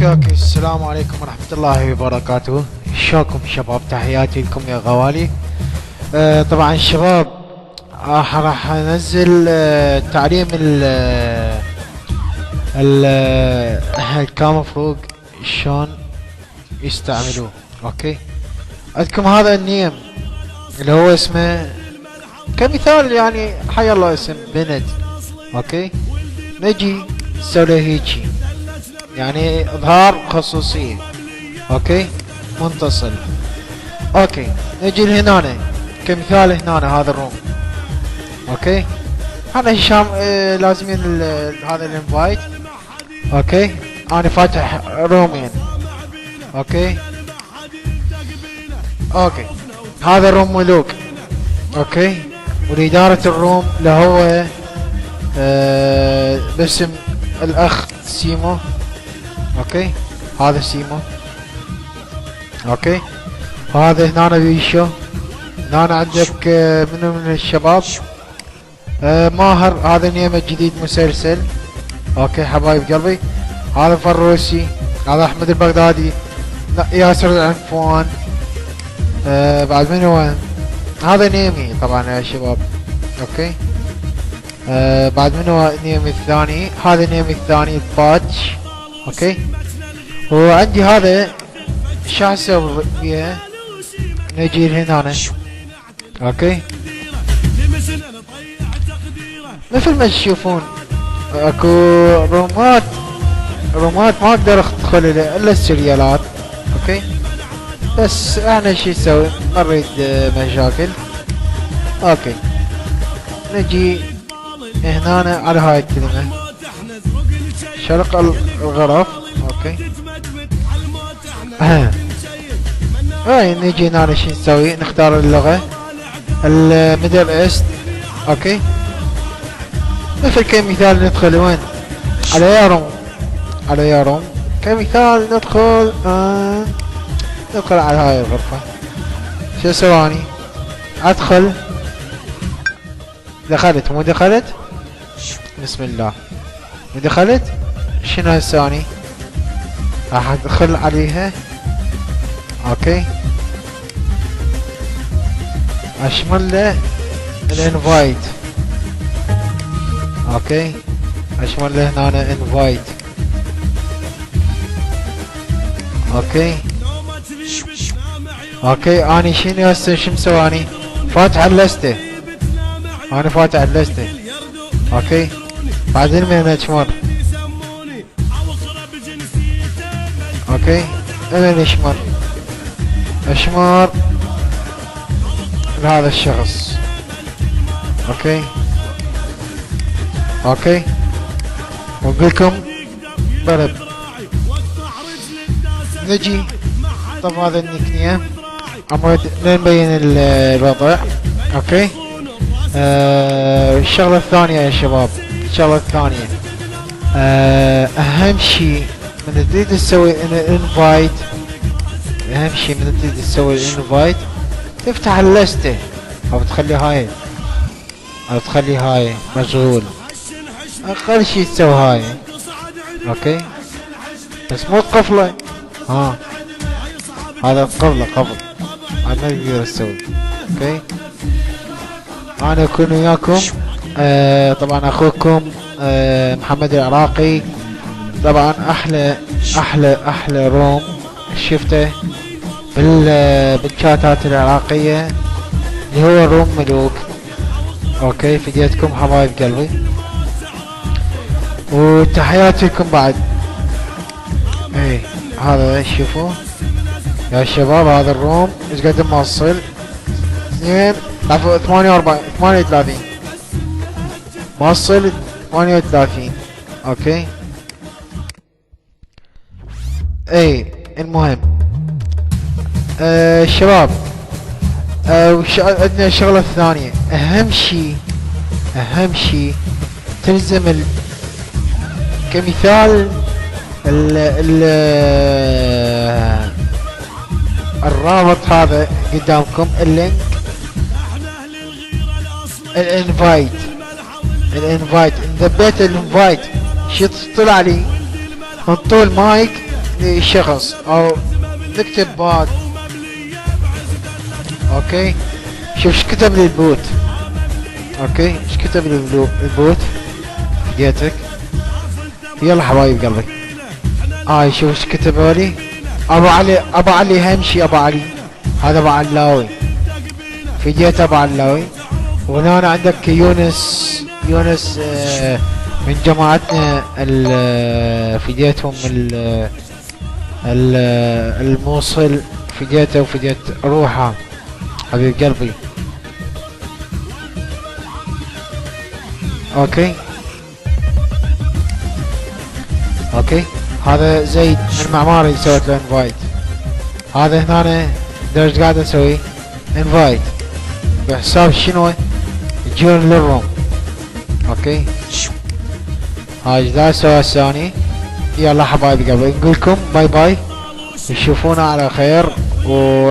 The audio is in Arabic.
اوكي السلام عليكم ورحمة الله وبركاته. شلونكم شباب؟ تحياتي لكم يا غوالي. طبعا شباب راح انزل تعليم الكام فروق شلون يستعملوه. اوكي عندكم هذا النيم اللي هو اسمه كمثال، يعني حي الله اسم بنت. اوكي نجي نسوي له هيجي، يعني اظهار خصوصية. اوكي منتصل. اوكي نجي لهنا كمثال، هنا هذا الروم. اوكي انا هشام لازمين هذا الانفايت. اوكي انا فاتح رومين. اوكي اوكي هذا الروم ملوك. اوكي ولإدارة الروم اللي هو باسم الاخ سيمو. اوكي هذا سيمو. اوكي هذا هنا بيشو. هنا عندك منو من الشباب ماهر، هذا نيمه جديد مسلسل. اوكي حبايب قلبي، هذا فروسي، هذا احمد البغدادي، ياسر العنفوان. بعد منو هذا نيمي طبعا يا شباب. اوكي بعد منو نيمي الثاني، هذا نيمي الثاني الباتش. اوكي وعندي هذا شو اسوي فيها؟ نجي لهنا. اوكي مثل ما تشوفون اكو رومات ما اقدر ادخل الا السريالات. اوكي بس احنا شو نسوي؟ ما نريد مشاكل. اوكي نجي هنا على هاي الكلمة شرق الغرف. اوكي هاي نجي هنا شو نسوي؟ نختار اللغة الميدل ايست. اوكي مثل كمثال ندخل وين؟ على ياروم، على ياروم كمثال ندخل ندخل على هاي الغرفة. شو ثواني ادخل. دخلت مو دخلت؟ بسم الله دخلت. شنو هالثاني؟ راح ادخل عليها. اوكي اشمل له الانفايت. اوكي اشمل له هنا انفايت. اوكي اوكي اني شنو هسه شو مسواني؟ فاتح اللسته، انا فاتح اللسته. اوكي بعدين من اشمر. اوكي من اشمر؟ اشمر لهذا الشخص. اوكي اوكي واقول لكم ضرب. نجي طب هذا النكنية امود نبين الوضع. اوكي الشغلة الثانية يا شباب، الشغلة الثانية اهم شيء من تريد تسوي انفايت، اهم شيء من تريد تسوي الانفايت تفتح اللستة او تخلي هاي او تخلي هاي مشغول. اقل شيء تسوي هاي. اوكي بس مو تقفله. هذا قفله قفل عاد ما يقدر يسوي. اوكي انا اكون وياكم طبعا اخوكم محمد العراقي. طبعا احلى روم شفته بالشاتات العراقية اللي هو روم ملوك. اوكي فديتكم حبايب قلبي وتحياتي لكم بعد. اي هذا شوفوا يا شباب، هذا الروم ايش قد موصل 38 موصل 38. اوكي اي المهم شباب عندنا الشغلة الثانية اهم شي تلزم كمثال الرابط هذا قدامكم اللينك الانفايت ذبيت الانفايت شو طلع لي؟ انطوا المايك شخص او نكتب باد. اوكي شوف ايش كتب لي البوت. اوكي ايش كتب لي البوت جيتك. يلا حبايب قلبي شوف ايش كتبوا لي. ابو علي ابو علي همشي ابو علي. هذا ابو علاوي في جهة ابو علاوي. وهنا عندك يونس من جماعتنا في جهتهم الموصل في جهته وفي جهة روحه حبيب قلبي. اوكي هذا زيد المعماري سويت له انفايت. هذا هنا درج قاعد اسوي انفايت بحساب شنو جون للروم. اوكي هاي ذا سوى الثاني. يلا حبايبي قبل نقولكم باي باي، نشوفونا على خير و